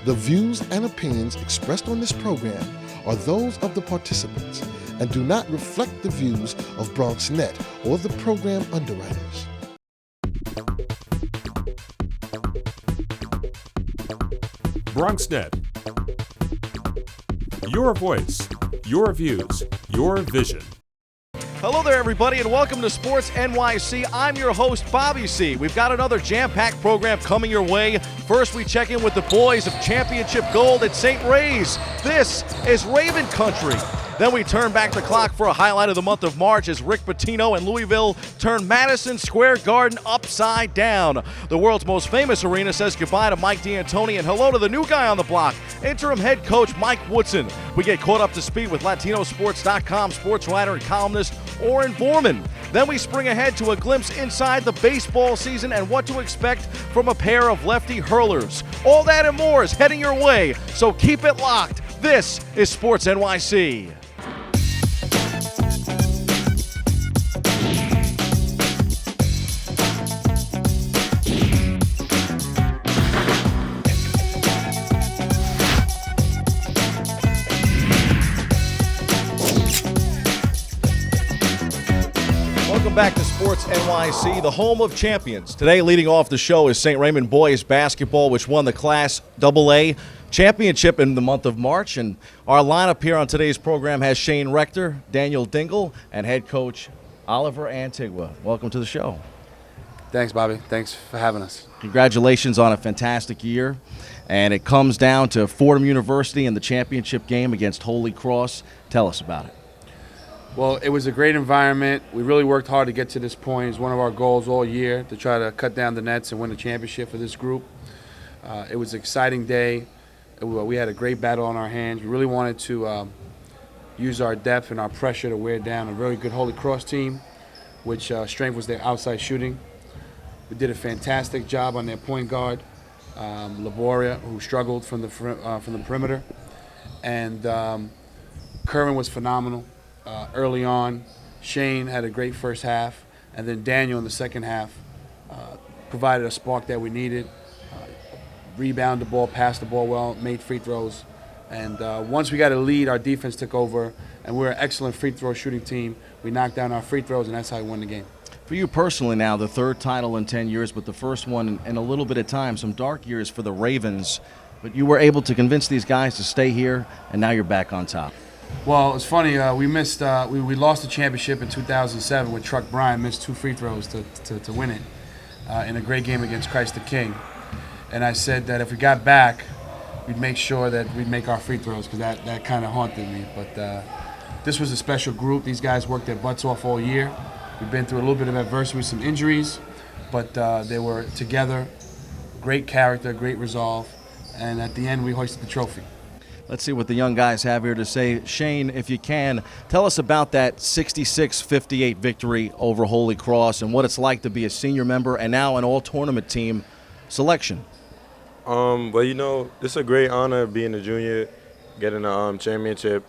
The views and opinions expressed on this program are those of the participants and do not reflect the views of BronxNet or the program underwriters. BronxNet. Your voice, your views, your vision. Hello there, everybody, and welcome to Sports NYC. I'm your host, Bobby C. We've got another jam-packed program coming your way. First, we check in with the boys of Championship Gold at St. Ray's. This is Raven Country. Then we turn back the clock for a highlight of the month of March as Rick Pitino and Louisville turn Madison Square Garden upside down. The world's most famous arena says goodbye to Mike D'Antoni and hello to the new guy on the block, interim head coach Mike Woodson. We get caught up to speed with LatinoSports.com sports writer and columnist Oren Vourman. Then we spring ahead to a glimpse inside the baseball season and what to expect from a pair of lefty hurlers. All that and more is heading your way, so keep it locked. This is Sports NYC. Welcome back to Sports NYC, the home of champions. Today, leading off the show is St. Raymond Boys Basketball, which won the Class AA championship in the month of March. And our lineup here on today's program has Shane Rector, Daniel Dingle, and head coach Oliver Antigua. Welcome to the show. Thanks, Bobby. Thanks for having us. Congratulations on a fantastic year. And it comes down to Fordham University in the championship game against Holy Cross. Tell us about it. Well, it was a great environment. We really worked hard to get to this point. It's one of our goals all year to try to cut down the nets and win the championship for this group. It was an exciting day. We had a great battle on our hands. We really wanted to use our depth and our pressure to wear down a very good Holy Cross team, which strength was their outside shooting. We did a fantastic job on their point guard, Laboria, who struggled from the perimeter, and Kerwin was phenomenal. Early on, Shane had a great first half, and then Daniel in the second half provided a spark that we needed. Rebounded the ball, passed the ball well, made free throws. And once we got a lead, our defense took over, and we're an excellent free throw shooting team. We knocked down our free throws, and that's how we won the game. For you personally now, the third title in 10 years, but the first one in a little bit of time, some dark years for the Ravens, but you were able to convince these guys to stay here, and now you're back on top. Well, it's funny. We lost the championship in 2007 when Truck Bryan missed 2 free throws to win it in a great game against Christ the King. And I said that if we got back, we'd make sure that we'd make our free throws because that kind of haunted me. But this was a special group. These guys worked their butts off all year. We've been through a little bit of adversity with some injuries, but they were together, great character, great resolve, and at the end we hoisted the trophy. Let's see what the young guys have here to say. Shane, if you can, tell us about that 66-58 victory over Holy Cross and what it's like to be a senior member and now an all-tournament team selection. Well, you know, it's a great honor being a junior, getting a championship.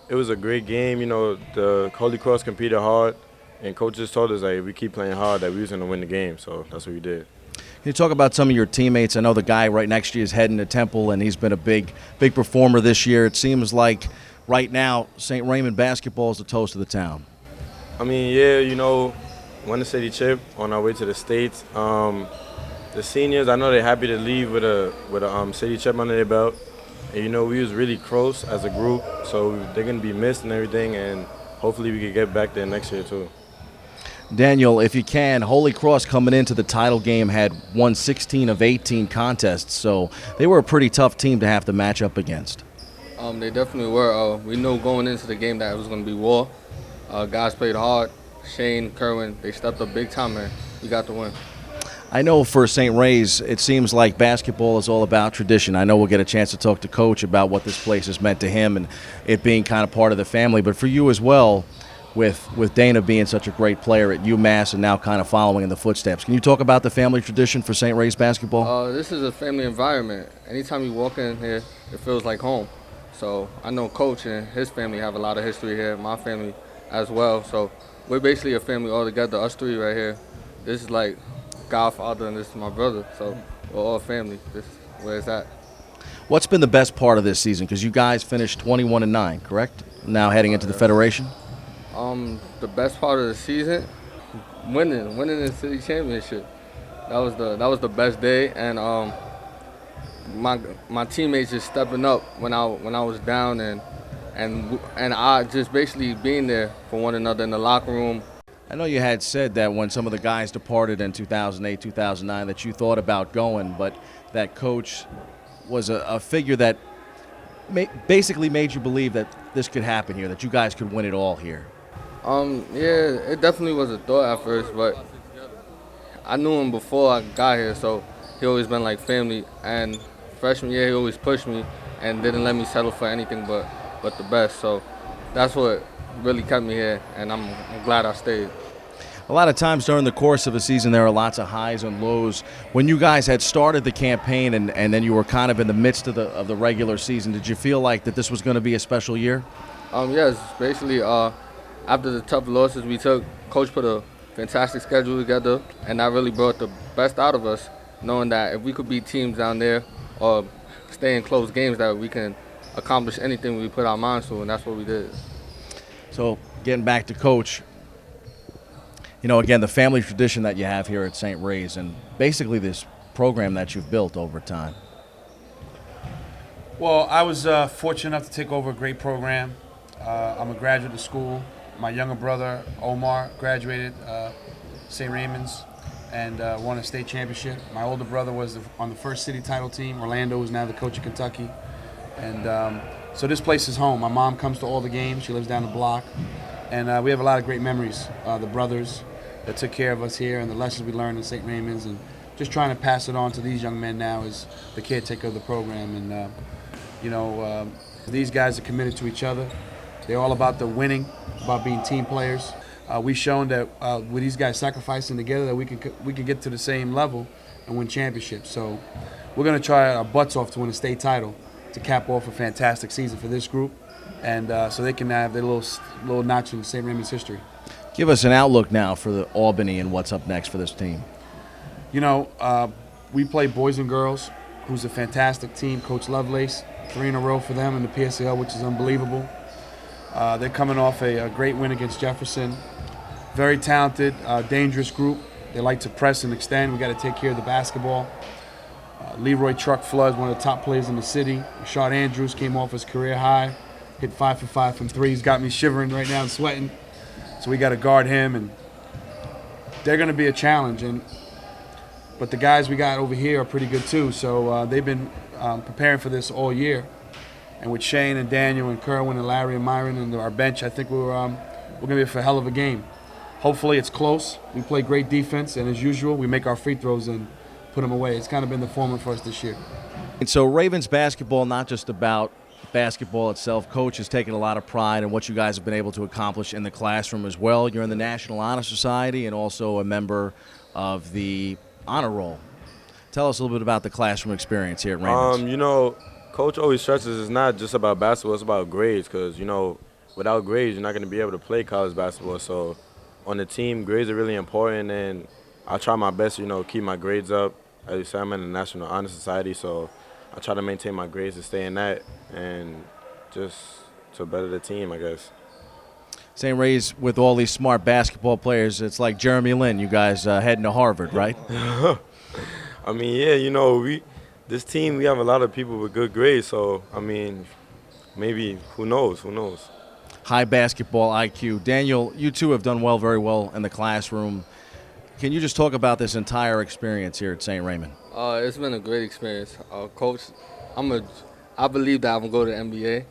It was a great game. You know, the Holy Cross competed hard, and coaches told us that if we keep playing hard, that we was going to win the game, so that's what we did. Can you talk about some of your teammates? I know the guy right next to you is heading to Temple, and he's been a big performer this year. It seems like right now St. Raymond basketball is the toast of the town. I mean, yeah, you know, won the city chip on our way to the States. The seniors, I know they're happy to leave with a city chip under their belt. And, you know, we was really close as a group, so they're going to be missed and everything, and hopefully we can get back there next year too. Daniel, if you can, Holy Cross coming into the title game had won 16 of 18 contests, so they were a pretty tough team to have to match up against. They definitely were. We knew going into the game that it was going to be war. Guys played hard. Shane, Kerwin, they stepped up big time, and we got the win. I know for St. Ray's, it seems like basketball is all about tradition. I know we'll get a chance to talk to Coach about what this place has meant to him and it being kind of part of the family, but for you as well, with Dana being such a great player at UMass and now kind of following in the footsteps. Can you talk about the family tradition for St. Ray's basketball? This is a family environment. Anytime you walk in here, it feels like home. So I know Coach and his family have a lot of history here, my family as well. So we're basically a family all together, us three right here. This is like Godfather and this is my brother. So we're all family. This is where it's at. What's been the best part of this season? Because you guys finished 21-9, correct? Now heading into the Federation. The best part of the season, winning the city championship. That was the best day, and my teammates just stepping up when I was down, and I just basically being there for one another in the locker room. I know you had said that when some of the guys departed in 2008, 2009, that you thought about going, but that coach was a figure that basically made you believe that this could happen here, that you guys could win it all here. Yeah, it definitely was a thought at first, but I knew him before I got here, so he always been like family. And freshman year, he always pushed me and didn't let me settle for anything but the best. So that's what really kept me here, and I'm glad I stayed. A lot of times during the course of a season, there are lots of highs and lows. When you guys had started the campaign and then you were kind of in the midst of the regular season, did you feel like that this was going to be a special year? Yes, basically after the tough losses we took, Coach put a fantastic schedule together, and that really brought the best out of us, knowing that if we could beat teams down there or stay in close games, that we can accomplish anything we put our minds to, and that's what we did. So getting back to Coach, you know, again, the family tradition that you have here at St. Ray's and basically this program that you've built over time. Well, I was fortunate enough to take over a great program. I'm a graduate of school. My younger brother, Omar, graduated St. Raymond's and won a state championship. My older brother was on the first city title team. Orlando is now the coach of Kentucky. And so this place is home. My mom comes to all the games. She lives down the block. And we have a lot of great memories. The brothers that took care of us here and the lessons we learned in St. Raymond's, and just trying to pass it on to these young men now as the caretaker of the program. And, these guys are committed to each other. They're all about the winning, about being team players. We've shown that with these guys sacrificing together that we can get to the same level and win championships. So we're going to try our butts off to win a state title to cap off a fantastic season for this group, and so they can have their little notch in St. Raymond's history. Give us an outlook now for the Albany and what's up next for this team. You know, we play boys and girls, who's a fantastic team. Coach Lovelace, 3 in a row for them in the PSL, which is unbelievable. They're coming off a great win against Jefferson. Very talented, dangerous group. They like to press and extend. We got to take care of the basketball. Leroy Truck Flood, one of the top players in the city. Rashard Andrews came off his career high, hit 5 for 5 from 3. He's got me shivering right now and sweating. So we got to guard him, and they're going to be a challenge. But the guys we got over here are pretty good too. So they've been preparing for this all year. And with Shane and Daniel and Kerwin and Larry and Myron and our bench, I think we're going to be for a hell of a game. Hopefully it's close. We play great defense, and as usual, we make our free throws and put them away. It's kind of been the formula for us this year. And so Ravens basketball, not just about basketball itself. Coach has taken a lot of pride in what you guys have been able to accomplish in the classroom as well. You're in the National Honor Society and also a member of the Honor Roll. Tell us a little bit about the classroom experience here at Ravens. You know, Coach always stresses it's not just about basketball, it's about grades, because, you know, without grades, you're not going to be able to play college basketball. So on the team, grades are really important, and I try my best, you know, keep my grades up. As you said, I'm in the National Honor Society, so I try to maintain my grades to stay in that and just to better the team, I guess. St. Ray's, with all these smart basketball players, it's like Jeremy Lin, you guys heading to Harvard, right? I mean, yeah, you know, this team, we have a lot of people with good grades, so, I mean, maybe, who knows? High basketball IQ. Daniel, you two have done very well in the classroom. Can you just talk about this entire experience here at St. Raymond? It's been a great experience. Coach, I believe that I'm going to go to the NBA,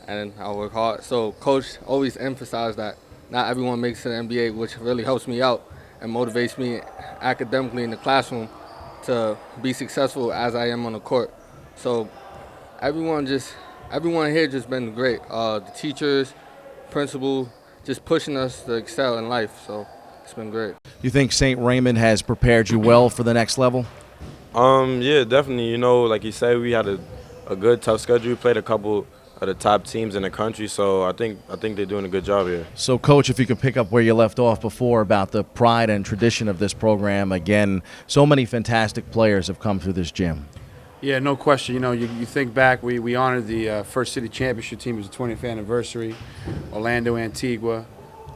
and I work hard. So Coach always emphasized that not everyone makes it to the NBA, which really helps me out and motivates me academically in the classroom to be successful as I am on the court. So everyone here just been great. The teachers, principal, just pushing us to excel in life. So it's been great. You think St. Raymond has prepared you well for the next level? Yeah, definitely. You know, like you said, we had a good, tough schedule. We played a couple of the top teams in the country, so I think they're doing a good job here. So, Coach, if you could pick up where you left off before about the pride and tradition of this program, again, so many fantastic players have come through this gym. Yeah, no question. You know, you think back, we honored the first city championship team. It was the 20th anniversary. Orlando Antigua,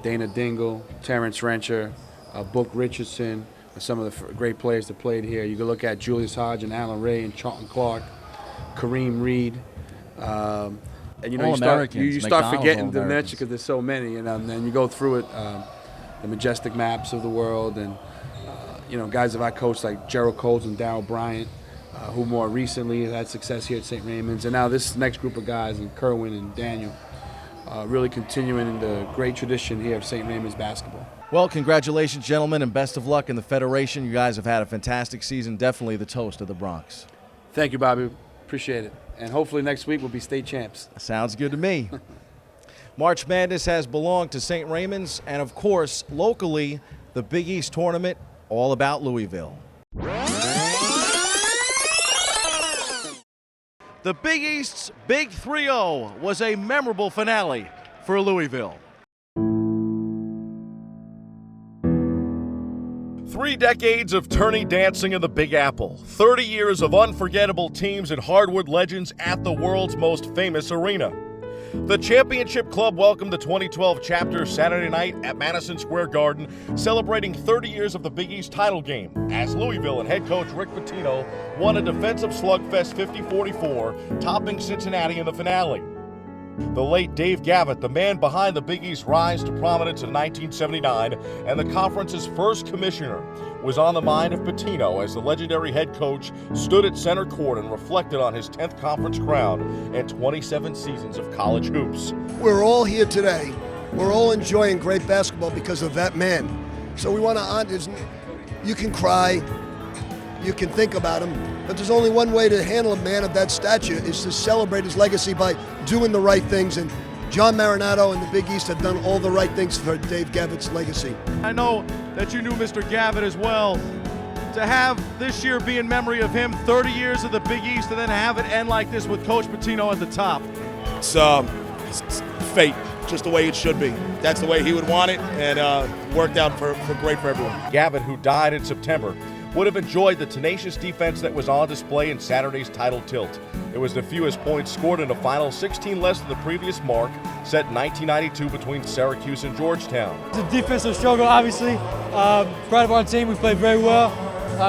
Dana Dingle, Terrence Rencher, Book Richardson, some of the great players that played here. You can look at Julius Hodge and Alan Ray and Charlton Clark, Kareem Reed. And, you know, you start forgetting the mention because there's so many. And then you go through it, the Majestic Maps of the world, and, you know, guys that I coached like Gerald Coles and Darryl Bryant, who more recently had success here at St. Raymond's. And now this next group of guys, and Kerwin and Daniel, really continuing the great tradition here of St. Raymond's basketball. Well, congratulations, gentlemen, and best of luck in the Federation. You guys have had a fantastic season, definitely the toast of the Bronx. Thank you, Bobby. Appreciate it. And hopefully next week we'll be state champs. Sounds good to me. March Madness has belonged to St. Raymond's, and of course, locally, the Big East tournament, all about Louisville. The Big East's Big 3-0 was a memorable finale for Louisville. 3 decades of tourney dancing in the Big Apple, 30 years of unforgettable teams and Hardwood legends at the world's most famous arena. The Championship Club welcomed the 2012 chapter Saturday night at Madison Square Garden, celebrating 30 years of the Big East title game, as Louisville and head coach Rick Pitino won a defensive slugfest 50-44, topping Cincinnati in the finale. The late Dave Gavitt, the man behind the Big East rise to prominence in 1979 and the conference's first commissioner, was on the mind of Pitino as the legendary head coach stood at center court and reflected on his 10th conference crown and 27 seasons of college hoops. We're all here today. We're all enjoying great basketball because of that man. So we want to honor. You can cry, you can think about him, but there's only one way to handle a man of that stature is to celebrate his legacy by doing the right things. And John Marinato and the Big East have done all the right things for Dave Gavitt's legacy. I know that you knew Mr. Gavitt as well. To have this year be in memory of him, 30 years of the Big East, and then have it end like this with Coach Pitino at the top. It's fate, just the way it should be. That's the way he would want it, and worked out for great for everyone. Gavitt, who died in September, would have enjoyed the tenacious defense that was on display in Saturday's title tilt. It was the fewest points scored in a final, 16 less than the previous mark, set in 1992 between Syracuse and Georgetown. It's a defensive struggle, obviously. Proud of our team. We played very well.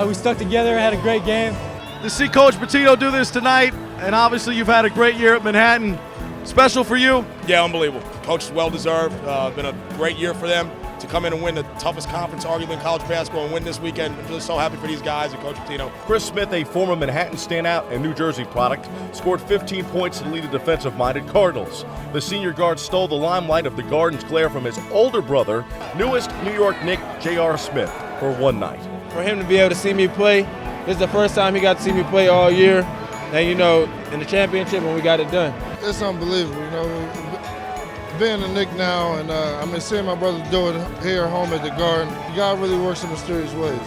We stuck together, had a great game. To see Coach Pitino do this tonight, and obviously you've had a great year at Manhattan. Special for you? Yeah, unbelievable. Coach is well-deserved. Been a great year for them. To come in and win the toughest conference arguably in college basketball and win this weekend. I'm just so happy for these guys and Coach Pitino. Chris Smith, a former Manhattan standout and New Jersey product, scored 15 points to lead the defensive-minded Cardinals. The senior guard stole the limelight of the Garden's glare from his older brother, newest New York Knick J.R. Smith, for one night. For him to be able to see me play, this is the first time he got to see me play all year. And, you know, in the championship when we got it done. It's unbelievable, you know. Being a Knick now and seeing my brother do it here at home at the Garden, God really works in mysterious ways.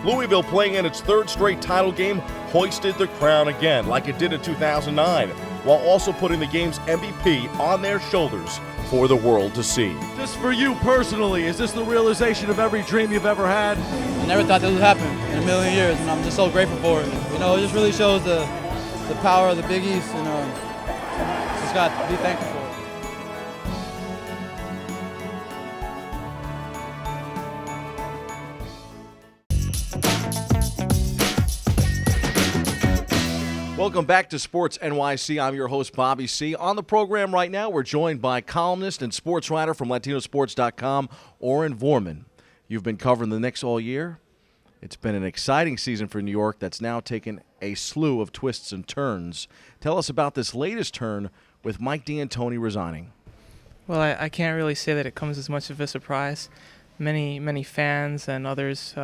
Louisville, playing in its 3rd straight title game, hoisted the crown again like it did in 2009, while also putting the game's MVP on their shoulders for the world to see. Just for you personally, is this the realization of every dream you've ever had? I never thought this would happen in a million years, and I'm just so grateful for it. You know, it just really shows the power of the Big East, and just got to be thankful for it. Welcome back to Sports NYC. I'm your host, Bobby C. On the program right now, we're joined by columnist and sports writer from LatinoSports.com, Oren Vourman. You've been covering the Knicks all year. It's been an exciting season for New York that's now taken a slew of twists and turns. Tell us about this latest turn with Mike D'Antoni resigning. Well, I can't really say that it comes as much of a surprise. Many fans and others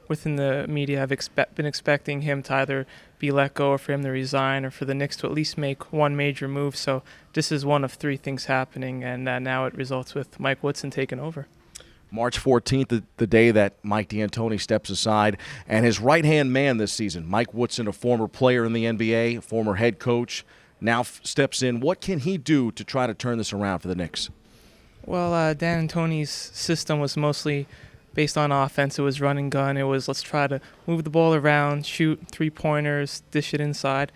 within the media have been expecting him to either be let go or for him to resign or for the Knicks to at least make one major move. So this is one of 3 things happening, and now it results with Mike Woodson taking over. March 14th, the day that Mike D'Antoni steps aside, and his right-hand man this season, Mike Woodson, a former player in the NBA, former head coach, now steps in. What can he do to try to turn this around for the Knicks? Well, D'Antoni's system was mostly based on offense, it was run and gun. It was let's try to move the ball around, shoot three-pointers, dish it inside.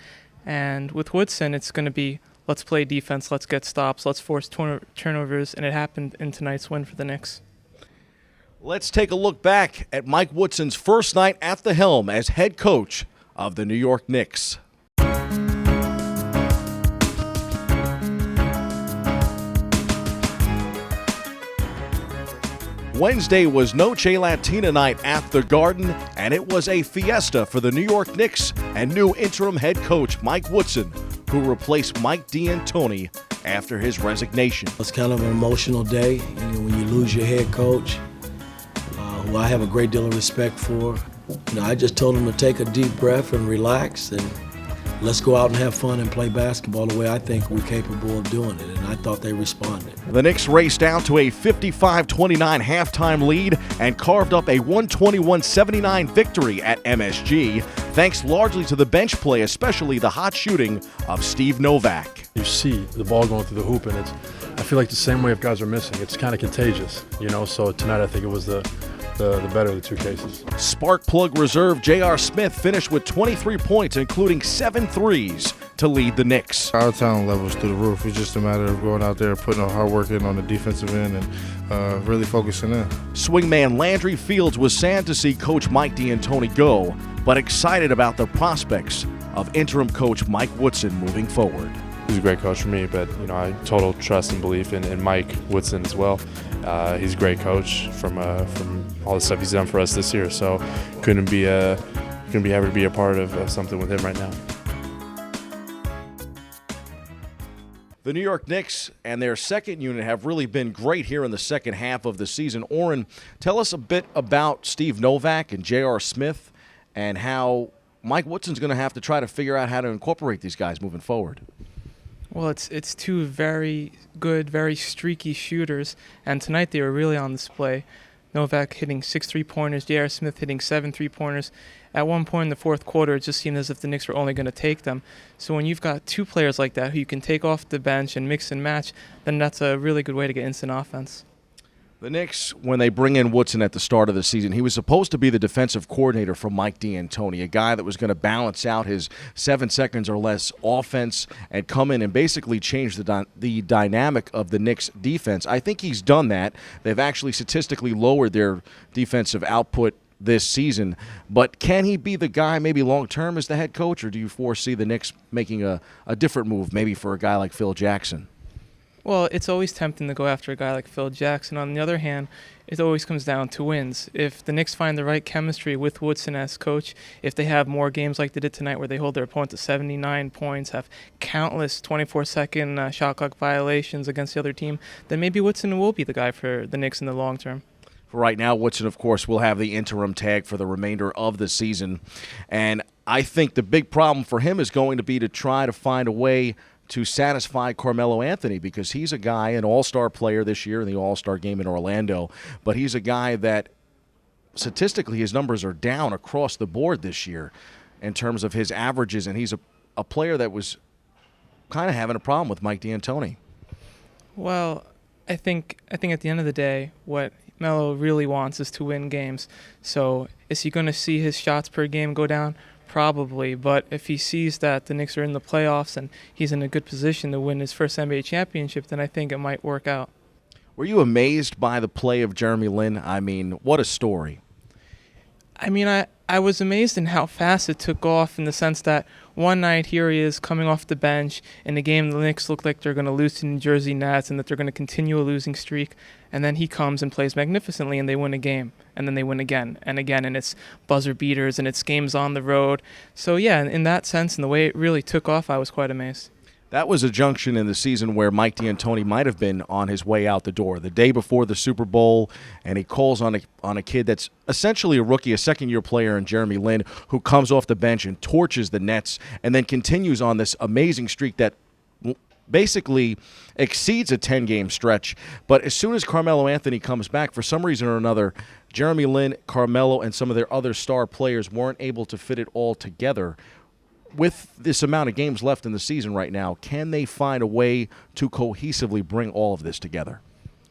And with Woodson, it's going to be let's play defense, let's get stops, let's force turnovers, and it happened in tonight's win for the Knicks. Let's take a look back at Mike Woodson's first night at the helm as head coach of the New York Knicks. Wednesday was Noche Latina night at the Garden, and it was a fiesta for the New York Knicks and new interim head coach Mike Woodson, who replaced Mike D'Antoni after his resignation. It's kind of an emotional day when you lose your head coach, who I have a great deal of respect for. I just told him to take a deep breath and relax and let's go out and have fun and play basketball the way I think we're capable of doing it, and I thought they responded. The Knicks raced down to a 55-29 halftime lead and carved up a 121-79 victory at MSG, thanks largely to the bench play, especially the hot shooting of Steve Novak. You see the ball going through the hoop, and I feel like the same wave guys are missing. It's kind of contagious, so tonight I think it was the better of the two cases. Spark plug reserve J.R. Smith finished with 23 points, including 7 threes, to lead the Knicks. Our talent level's through the roof. It's just a matter of going out there, putting our hard work in on the defensive end and really focusing in. Swingman Landry Fields was sad to see Coach Mike D'Antoni go, but excited about the prospects of interim coach Mike Woodson moving forward. He's a great coach for me, but I total trust and belief in Mike Woodson as well. He's a great coach from all the stuff he's done for us this year. So couldn't be happy to be a part of something with him right now. The New York Knicks and their second unit have really been great here in the second half of the season. Oren, tell us a bit about Steve Novak and J.R. Smith and how Mike Woodson's going to have to try to figure out how to incorporate these guys moving forward. Well, it's two very good, very streaky shooters, and tonight they were really on display. Novak hitting 6 3-pointers, J.R. Smith hitting 7 3-pointers. At one point in the fourth quarter, it just seemed as if the Knicks were only going to take them. So when you've got two players like that who you can take off the bench and mix and match, then that's a really good way to get instant offense. The Knicks, when they bring in Woodson at the start of the season, he was supposed to be the defensive coordinator for Mike D'Antoni, a guy that was going to balance out his 7 seconds or less offense and come in and basically change the dynamic of the Knicks' defense. I think he's done that. They've actually statistically lowered their defensive output this season. But can he be the guy maybe long-term as the head coach, or do you foresee the Knicks making a different move, maybe for a guy like Phil Jackson? Well, it's always tempting to go after a guy like Phil Jackson. On the other hand, it always comes down to wins. If the Knicks find the right chemistry with Woodson as coach, if they have more games like they did tonight where they hold their opponent to 79 points, have countless 24-second shot clock violations against the other team, then maybe Woodson will be the guy for the Knicks in the long term. For right now, Woodson, of course, will have the interim tag for the remainder of the season. And I think the big problem for him is going to be to try to find a way to satisfy Carmelo Anthony, because he's a guy, an all-star player this year in the All-Star game in Orlando, but he's a guy that statistically his numbers are down across the board this year in terms of his averages, and he's a player that was kind of having a problem with Mike D'Antoni. Well, I think at the end of the day, what Melo really wants is to win games. So is he going to see his shots per game go down? Probably, but if he sees that the Knicks are in the playoffs and he's in a good position to win his first NBA championship, then I think it might work out. Were you amazed by the play of Jeremy Lin? I mean, what a story. I mean, I was amazed in how fast it took off, in the sense that one night here he is coming off the bench in a game the Knicks look like they're going to lose to New Jersey Nets and that they're going to continue a losing streak, and then he comes and plays magnificently and they win a game, and then they win again and again, and it's buzzer beaters and it's games on the road. So yeah, in that sense, and the way it really took off, I was quite amazed. That was a junction in the season where Mike D'Antoni might have been on his way out the door. The day before the Super Bowl, and he calls on a kid that's essentially a rookie, a second-year player in Jeremy Lin, who comes off the bench and torches the Nets and then continues on this amazing streak that basically exceeds a 10-game stretch. But as soon as Carmelo Anthony comes back, for some reason or another, Jeremy Lin, Carmelo, and some of their other star players weren't able to fit it all together. With this amount of games left in the season right now, can they find a way to cohesively bring all of this together?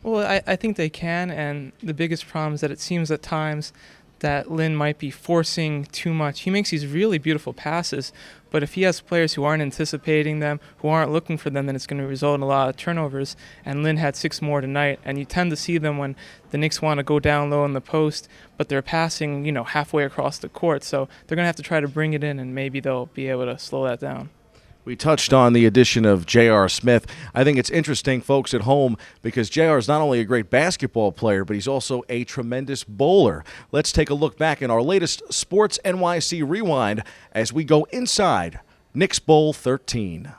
Well, I think they can, and the biggest problem is that it seems at times that Lin might be forcing too much. He makes these really beautiful passes, but if he has players who aren't anticipating them, who aren't looking for them, then it's going to result in a lot of turnovers. And Lin had 6 more tonight, and you tend to see them when the Knicks want to go down low in the post, but they're passing, halfway across the court. So they're going to have to try to bring it in, and maybe they'll be able to slow that down. We touched on the addition of J.R. Smith. I think it's interesting, folks at home, because J.R. is not only a great basketball player, but he's also a tremendous bowler. Let's take a look back in our latest Sports NYC Rewind as we go inside Knicks Bowl 13.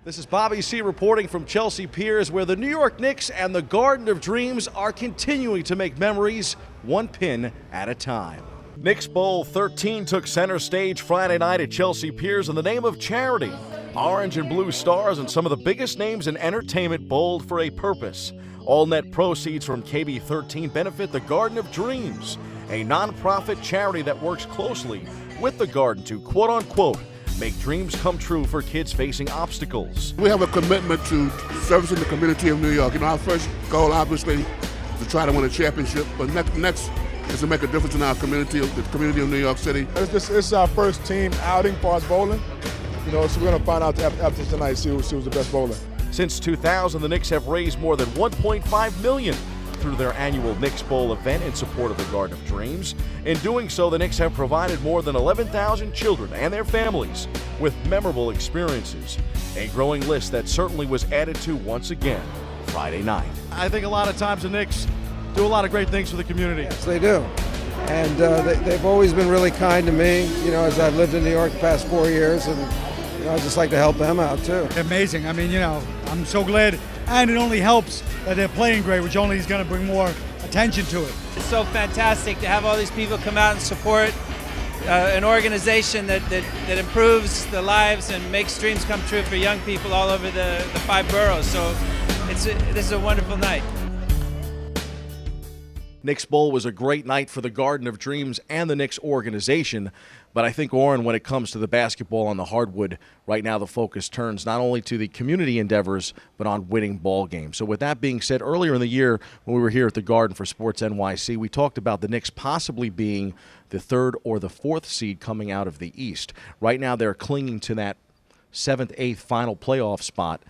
This is Bobby C. reporting from Chelsea Piers, where the New York Knicks and the Garden of Dreams are continuing to make memories one pin at a time. Knicks Bowl 13 took center stage Friday night at Chelsea Piers in the name of charity. Orange and blue stars and some of the biggest names in entertainment bowled for a purpose. All net proceeds from KB13 benefit the Garden of Dreams, a nonprofit charity that works closely with the Garden to, quote-unquote, make dreams come true for kids facing obstacles. We have a commitment to servicing the community of New York. Our first goal, obviously, is to try to win a championship, but next is to make a difference in our community, the community of New York City. It's our first team outing for us bowling. So we're going to find out after tonight, see who's the best bowler. Since 2000, the Knicks have raised more than $1.5 million through their annual Knicks Bowl event in support of the Garden of Dreams. In doing so, the Knicks have provided more than 11,000 children and their families with memorable experiences. A growing list that certainly was added to once again Friday night. I think a lot of times the Knicks do a lot of great things for the community. Yes, they do. And they've always been really kind to me, as I've lived in New York the past 4 years, and I just like to help them out too. Amazing. I'm so glad, and it only helps that they're playing great, which only is going to bring more attention to it. It's so fantastic to have all these people come out and support an organization that improves the lives and makes dreams come true for young people all over the 5 boroughs. So this is a wonderful night. Knicks Bowl was a great night for the Garden of Dreams and the Knicks organization, but I think, Oren, when it comes to the basketball on the Hardwood, right now the focus turns not only to the community endeavors, but on winning ball games. So with that being said, earlier in the year when we were here at the Garden for Sports NYC, we talked about the Knicks possibly being the 3rd or the 4th seed coming out of the East. Right now they're clinging to that 7th, 8th final playoff spot.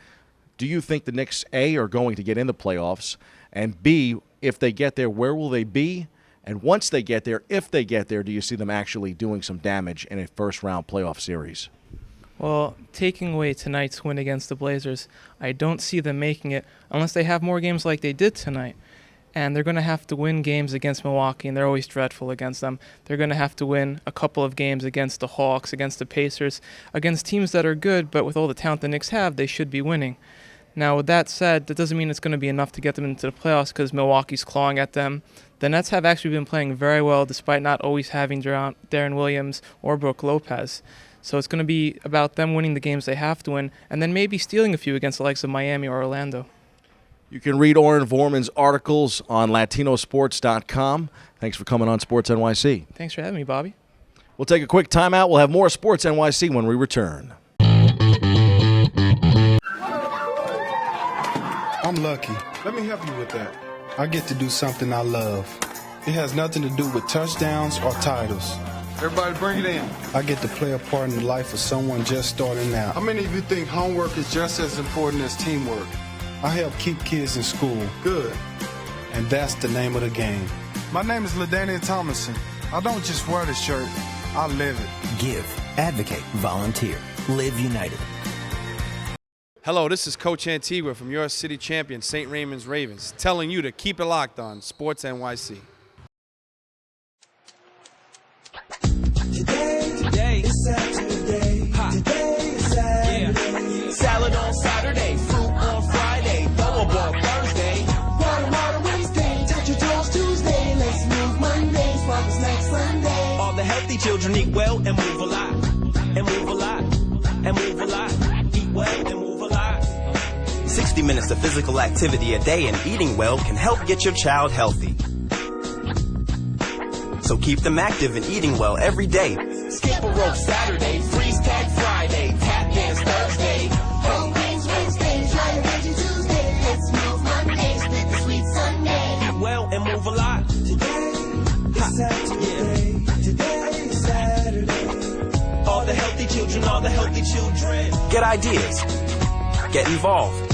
Do you think the Knicks, A, are going to get in the playoffs, and B, if they get there, where will they be? And once they get there, if they get there, do you see them actually doing some damage in a first-round playoff series? Well, taking away tonight's win against the Blazers, I don't see them making it unless they have more games like they did tonight. And they're going to have to win games against Milwaukee, and they're always dreadful against them. They're going to have to win a couple of games against the Hawks, against the Pacers, against teams that are good, but with all the talent the Knicks have, they should be winning. Now, with that said, that doesn't mean it's going to be enough to get them into the playoffs because Milwaukee's clawing at them. The Nets have actually been playing very well despite not always having Darren Williams or Brook Lopez. So it's going to be about them winning the games they have to win and then maybe stealing a few against the likes of Miami or Orlando. You can read Oren Vourman's articles on LatinoSports.com. Thanks for coming on Sports NYC. Thanks for having me, Bobby. We'll take a quick timeout. We'll have more Sports NYC when we return. I'm lucky. Let me help you with that. I get to do something I love. It has nothing to do with touchdowns or titles. Everybody bring it in. I get to play a part in the life of someone just starting out. How many of you think homework is just as important as teamwork? I help keep kids in school. Good. And that's the name of the game. My name is LaDainian Thomason. I don't just wear the shirt, I live it. Give, advocate, volunteer. Live United. Hello, this is Coach Antigua from your city champion, St. Raymond's Ravens, telling you to keep it locked on Sports NYC. Today is Saturday. Today is Saturday. Salad on Saturday, fruit on Friday, throw a ball Thursday. Water Wednesday, touch your toes Tuesday. Let's move Monday, spark next Sunday. All the healthy children eat well and move a lot. And move a lot. And move a lot. Eat well and move a lot. 60 minutes of physical activity a day and eating well can help get your child healthy. So keep them active and eating well every day. Skip a rope Saturday, freeze tag Friday, tap dance Thursday, home games healthy children are the healthy children. Get ideas. Get involved.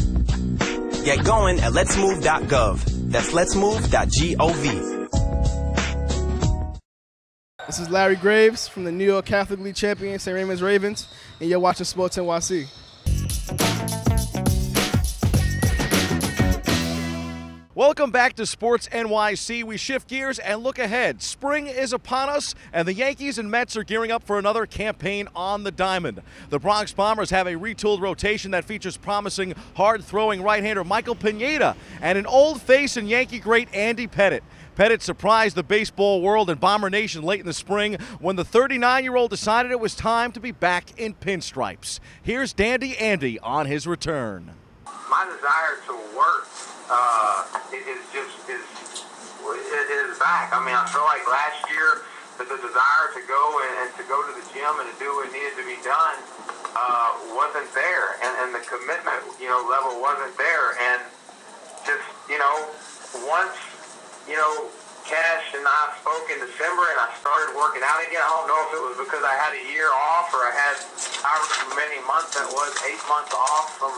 Get going at letsmove.gov. That's letsmove.gov. This is Larry Graves from the New York Catholic League champion St. Raymond's Ravens, and you're watching Sports NYC. Welcome back to Sports NYC. We shift gears and look ahead. Spring is upon us, and the Yankees and Mets are gearing up for another campaign on the diamond. The Bronx Bombers have a retooled rotation that features promising, hard-throwing right-hander Michael Pineda and an old face in Yankee great Andy Pettitte. Pettitte surprised the baseball world and Bomber Nation late in the spring when the 39-year-old decided it was time to be back in pinstripes. Here's Dandy Andy on his return. My desire to work is back. I mean, I feel like last year that the desire to go and to go to the gym and to do what needed to be done wasn't there, and the commitment, level wasn't there, and just, once, Cash and I spoke in December and I started working out again. I don't know if it was because I had a year off or I had however many months it was, 8 months off from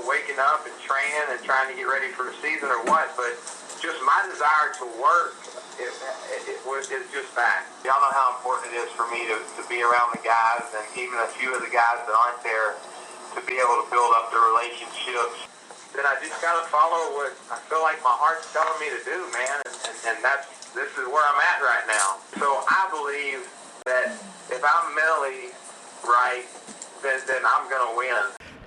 waking up and training and trying to get ready for the season or what, but just my desire to work is just back. Y'all know how important it is for me to be around the guys, and even a few of the guys that aren't there, to be able to build up the relationships. Then I just got to follow what I feel like my heart's telling me to do, man, and this is where I'm at right now. So I believe that if I'm mentally right, then I'm going to win.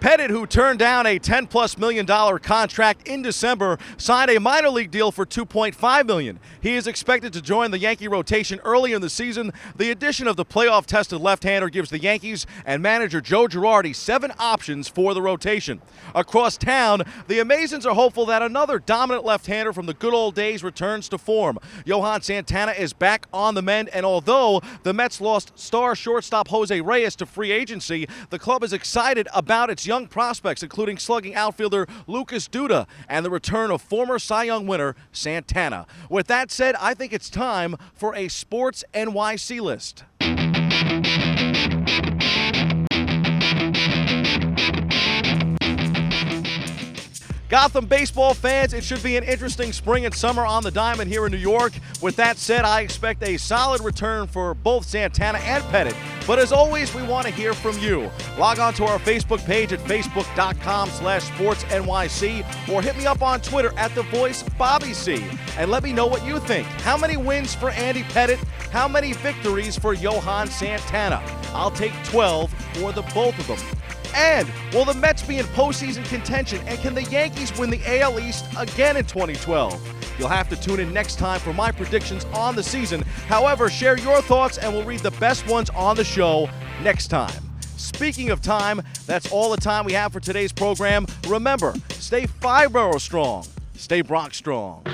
Pettitte, who turned down a $10+ million contract in December, signed a minor league deal for $2.5 million. He is expected to join the Yankee rotation early in the season. The addition of the playoff-tested left-hander gives the Yankees and manager Joe Girardi 7 options for the rotation. Across town, the Amazons are hopeful that another dominant left-hander from the good old days returns to form. Yohan Santana is back on the mend, and although the Mets lost star shortstop Jose Reyes to free agency, the club is excited about its young prospects, including slugging outfielder Lucas Duda and the return of former Cy Young winner Santana. With that said, I think it's time for a Sports NYC list. Gotham baseball fans, it should be an interesting spring and summer on the diamond here in New York. With that said, I expect a solid return for both Santana and Pettitte. But as always, we want to hear from you. Log on to our Facebook page at facebook.com/sportsnyc or hit me up on Twitter at @TheVoiceBobbyC and let me know what you think. How many wins for Andy Pettitte? How many victories for Yohan Santana? I'll take 12 for the both of them. And will the Mets be in postseason contention, and can the Yankees win the AL East again in 2012? You'll have to tune in next time for my predictions on the season. However, share your thoughts and we'll read the best ones on the show next time. Speaking of time, that's all the time we have for today's program. Remember, stay 5 borough strong, stay Bronx strong.